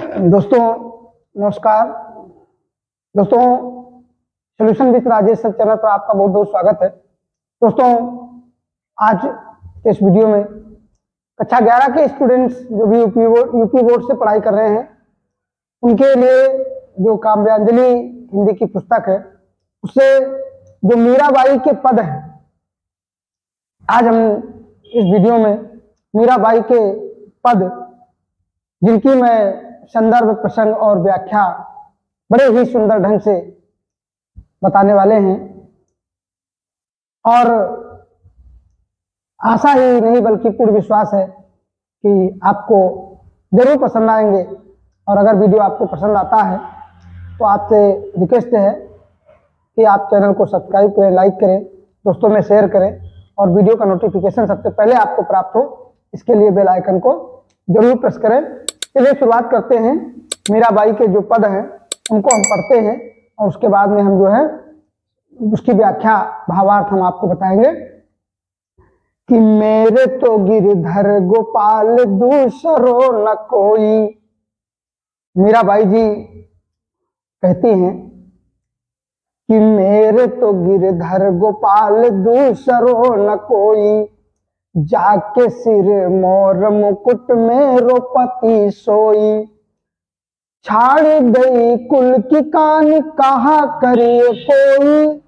दोस्तों नमस्कार। दोस्तों solution with Rajesh sir channel पर आपका बहुत बहुत स्वागत है। दोस्तों आज के इस वीडियो में कक्षा 11 के स्टूडेंट्स जो भी यूपी बोर्ड से पढ़ाई कर रहे हैं उनके लिए जो काव्यांजलि हिंदी की पुस्तक है उससे जो मीराबाई के पद हैं, आज हम इस वीडियो में मीराबाई के पद जिनकी मैं संदर्भ प्रसंग और व्याख्या बड़े ही सुंदर ढंग से बताने वाले हैं और आशा ही नहीं बल्कि पूर्ण विश्वास है कि आपको जरूर पसंद आएंगे। और अगर वीडियो आपको पसंद आता है तो आपसे रिक्वेस्ट है कि आप चैनल को सब्सक्राइब करें, लाइक करें, दोस्तों में शेयर करें और वीडियो का नोटिफिकेशन सबसे पहले आपको प्राप्त हो इसके लिए बेल आइकन को जरूर प्रेस करें। चलिए शुरुआत करते हैं। मीराबाई के जो पद हैं उनको हम पढ़ते हैं और उसके बाद में हम जो है उसकी व्याख्या भावार्थ हम आपको बताएंगे कि मेरे तो गिरधर गोपाल दूसरो न कोई। मीराबाई जी कहती हैं कि मेरे तो गिरधर गोपाल दूसरो न कोई, जाके सिर मोर मुकुट मेरो पति सोई। छाड़ गई कुल की कान कहा करिए कोई,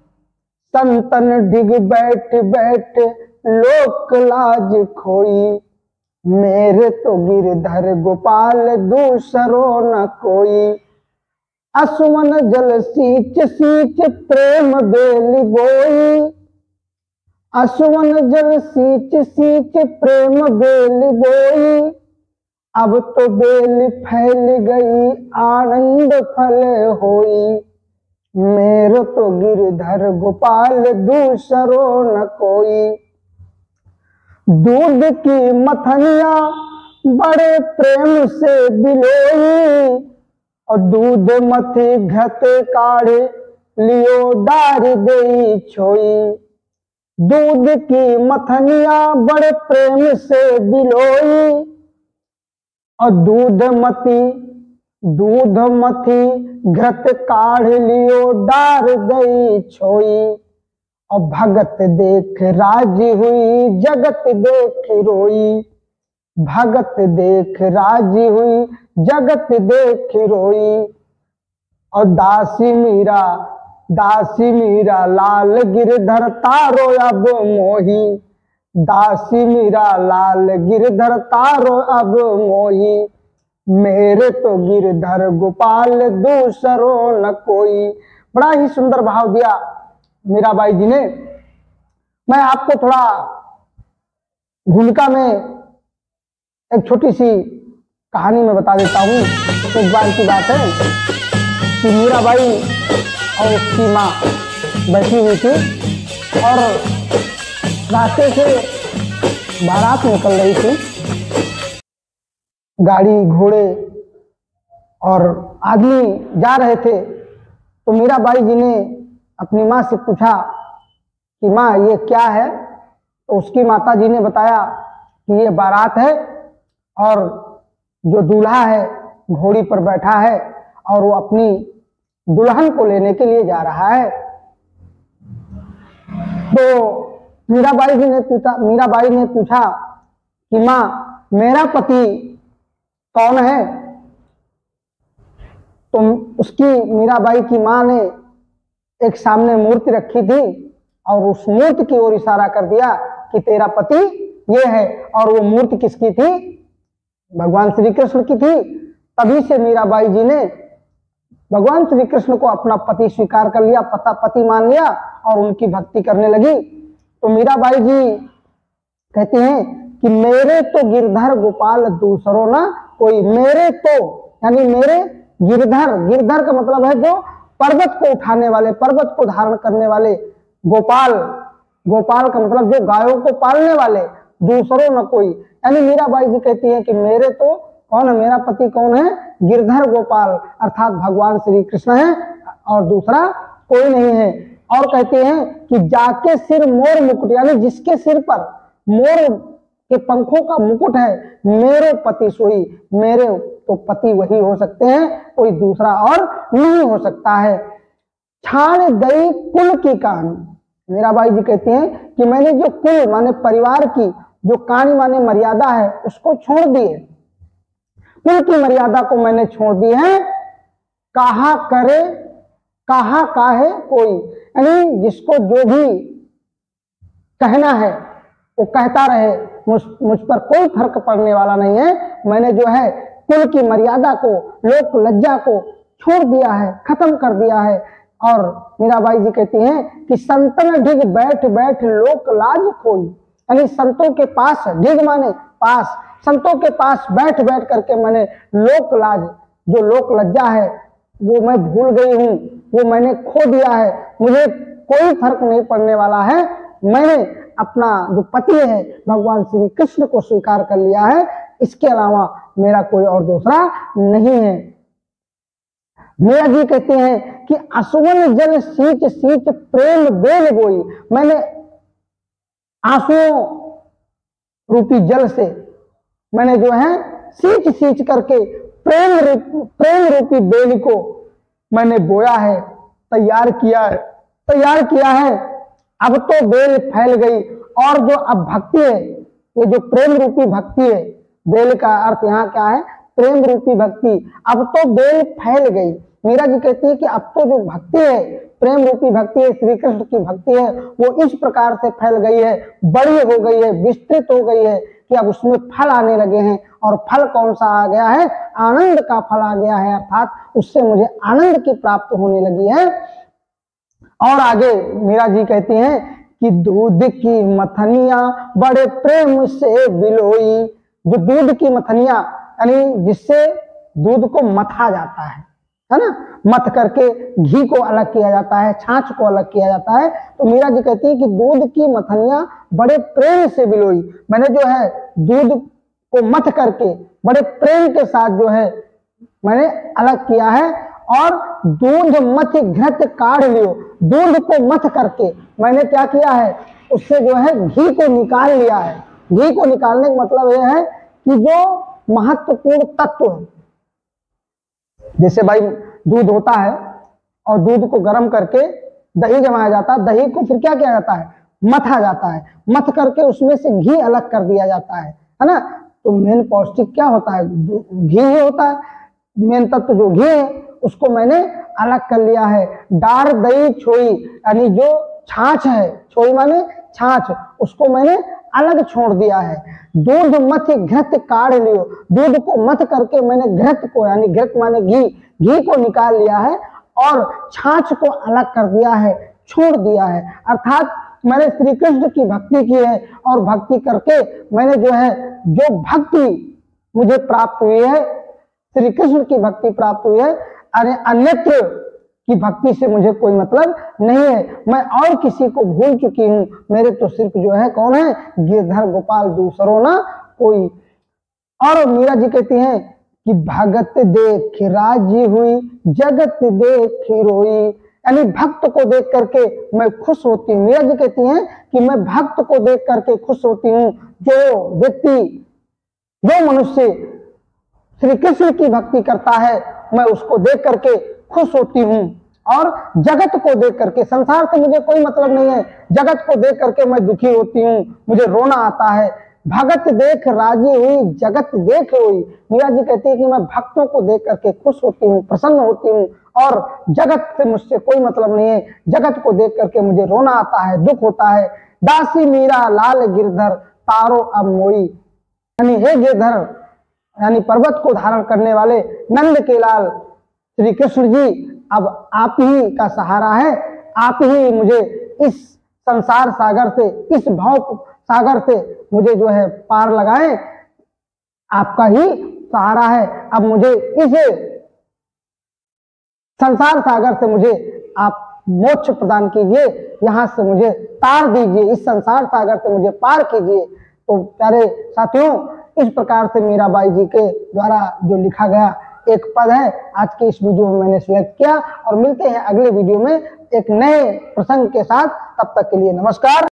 संतन डिग बैठ बैठ लोक लाज खोई। मेरे तो गिरधर गोपाल दूसरो न कोई, असुवन जल सींच सींच प्रेम बेल बोई। असुवन जल सींच सींच प्रेम बेल बोई, अब तो बेल फैल गई आनंद फल होई। मेरे तो गिरधर गोपाल दूसरो न कोई। दूध की मथनिया बड़े प्रेम से बिलोई, और दूध मथी घत काढ़े लियो डार गई छोई। दूध की मथनिया बड़े प्रेम से बिलोई, और दूध मथी घृत काढ़ लियो डार गई छोई। और भगत देख राजी हुई जगत देख रोई। भगत देख राजी हुई जगत देख रोई। और दासी मीरा लाल गिरधर तारो अब मोही। दासी मीरा लाल गिरधर तारो अब मोही। मेरे तो गिरधर गोपाल दूसरो न कोई। बड़ा ही सुंदर भाव दिया मीराबाई जी ने। मैं आपको थोड़ा भूमिका में एक छोटी सी कहानी में बता देता हूँ। एक बार की बात है कि मीराबाई और उसकी माँ बैठी हुई थी और रास्ते से बारात निकल रही थी। गाड़ी घोड़े और आदमी जा रहे थे तो मीराबाई जी ने अपनी माँ से पूछा कि माँ ये क्या है। तो उसकी माता जी ने बताया कि ये बारात है और जो दूल्हा है घोड़ी पर बैठा है और वो अपनी दुल्हन को लेने के लिए जा रहा है। तो मीराबाई ने पूछा कि माँ मेरा पति कौन है। तो उसकी मीराबाई की माँ ने एक सामने मूर्ति रखी थी और उस मूर्ति की ओर इशारा कर दिया कि तेरा पति ये है। और वो मूर्ति किसकी थी? भगवान श्री कृष्ण की थी। तभी से मीराबाई जी ने भगवान श्री कृष्ण को अपना पति स्वीकार कर लिया, पति मान लिया और उनकी भक्ति करने लगी। तो मीराबाई जी कहती हैं कि मेरे तो गिरधर गोपाल दूसरो ना कोई। मेरे तो यानी मेरे गिरधर का मतलब है जो पर्वत को उठाने वाले, पर्वत को धारण करने वाले। गोपाल का मतलब जो गायों को पालने वाले। दूसरो न कोई यानी मीराबाई जी कहती है कि मेरे तो कौन है, मेरा पति कौन है? गिरधर गोपाल अर्थात भगवान श्री कृष्ण है और दूसरा कोई नहीं है। और कहते हैं कि जाके सिर मोर मुकुट यानी जिसके सिर पर मोर के पंखों का मुकुट है, मेरे पति सोई। मेरे तो पति वही हो सकते हैं, कोई दूसरा और नहीं हो सकता है। छाड़ गई कुल की कहानी। मीराबाई जी कहती हैं कि मैंने जो कुल माने परिवार की जो कहानी माने मर्यादा है उसको छोड़ दी है, कुल की मर्यादा को मैंने छोड़ दी है। कहा करे कहा काहे कोई, यानी जिसको जो भी कहना है वो कहता रहे, मुझ पर कोई फर्क पड़ने वाला नहीं है। मैंने जो है कुल की मर्यादा को, लोक लज्जा को छोड़ दिया है, खत्म कर दिया है। और मीराबाई जी कहती हैं कि संतन ढिग बैठ बैठ लोक लाज खोई, यानी संतों के पास, ढिग माने पास, संतों के पास बैठ बैठ करके मैंने लोक लाज, जो लोक लज्जा है वो मैं भूल गई हूँ, वो मैंने खो दिया है। मुझे कोई फर्क नहीं पड़ने वाला है। मैंने अपना जो पति है भगवान श्री कृष्ण को स्वीकार कर लिया है, इसके अलावा मेरा कोई और दूसरा नहीं है। मीरा जी कहते हैं कि आंसुओं जल सींच सींच प्रेम बेल बोई, मैंने आंसुओं रूपी जल से मैंने जो है सींच सींच करके प्रेम रूपी बेल को मैंने बोया है, तैयार किया है। अब तो बेल फैल गई। और जो अब भक्ति है, ये जो प्रेम रूपी भक्ति है, बेल का अर्थ यहाँ क्या है, प्रेम रूपी भक्ति, अब तो बेल फैल गई। मीरा जी कहती है कि अब तो जो भक्ति है, प्रेम रूपी भक्ति है, श्री कृष्ण की भक्ति है, वो इस प्रकार से फैल गई है, बड़ी हो गई है, विस्तृत हो गई है कि अब उसमें फल आने लगे हैं। और फल कौन सा आ गया है, आनंद का फल आ गया है, अर्थात उससे मुझे आनंद की प्राप्त होने लगी है। और आगे मीरा जी कहती हैं कि दूध की मथनिया बड़े प्रेम से बिलोई, जो दूध की मथनिया यानी जिससे दूध को मथा जाता है ना, मथ करके घी को अलग किया जाता है, छाछ को अलग किया जाता है। तो मीरा जी कहती है कि दूध की मथनिया बड़े प्रेम से बिलोई, मैंने जो है दूध को मथ करके बड़े प्रेम के साथ जो है मैंने अलग किया है। और दूध मथ घृत काढ़ लियो, दूध को मथ करके मैंने क्या किया है, उससे जो है घी को निकाल लिया है। घी को निकालने का मतलब यह है कि जो महत्वपूर्ण तत्व है, जैसे भाई दूध होता है और दूध को गर्म करके दही जमाया जाता है, दही को फिर क्या किया जाता है, मथा जाता है, मथ करके उसमें से घी अलग कर दिया जाता है ना। तो मेन पौष्टिक क्या होता है, घी ही होता है, मेन तत्व जो घी है उसको मैंने अलग कर लिया है। डार दही छोई, यानी जो छाछ है, छोई माने छाछ, उसको मैंने अलग छोड़ दिया है। दूध मथ घृत काढ़ लियो, दूध को मथ करके मैंने घृत को, यानी घृत माने घी, घी को निकाल लिया है और छाछ को अलग कर दिया है, छोड़ दिया है। अर्थात मैंने श्री कृष्ण की भक्ति की है और भक्ति करके मैंने जो है, जो भक्ति मुझे प्राप्त हुई है, श्री कृष्ण की भक्ति प्राप्त हुई है, अरे अन्यत्र की भक्ति से मुझे कोई मतलब नहीं है। मैं और किसी को भूल चुकी हूँ, मेरे तो सिर्फ जो है कौन है, गिरधर गोपाल, दूसरो ना कोई। और मीरा जी कहती हैं कि भगत देख राजी हुई, जगत देख रोई, यानी भक्त को देख करके मैं खुश होती हूँ। मीरा जी कहती हैं कि मैं भक्त को देख करके खुश होती हूँ। जो व्यक्ति, जो मनुष्य श्री कृष्ण की भक्ति करता है, मैं उसको देख करके खुश होती हूँ। और जगत को देख करके, संसार से मुझे कोई मतलब नहीं है, जगत को देख करके मैं दुखी होती हूँ, मुझे रोना आता है। भगत देख राजी हुई, जगत देख रोई। मीरा जी कहती है कि मैं भक्तों को देख करके खुश होती हूँ, प्रसन्न होती हूँ, और जगत से मुझसे कोई मतलब नहीं है, जगत को देख करके मुझे रोना आता है, दुख होता है। दासी मीरा लाल गिरधर तारो अब मोई, यानी हे गिरधर, यानी पर्वत को धारण करने वाले नंद के लाल श्री कृष्ण जी, अब आप ही का सहारा है, आप ही मुझे इस संसार सागर से, इस भव सागर से मुझे जो है पार लगाएं, आपका ही सहारा है। अब मुझे इस संसार सागर से मुझे आप मोक्ष प्रदान कीजिए, यहाँ से मुझे तार दीजिए, इस संसार सागर से मुझे पार कीजिए। तो प्यारे साथियों, इस प्रकार से मीराबाई जी के द्वारा जो लिखा गया एक पद है, आज के इस वीडियो में मैंने सिलेक्ट किया। और मिलते हैं अगले वीडियो में एक नए प्रसंग के साथ, तब तक के लिए नमस्कार।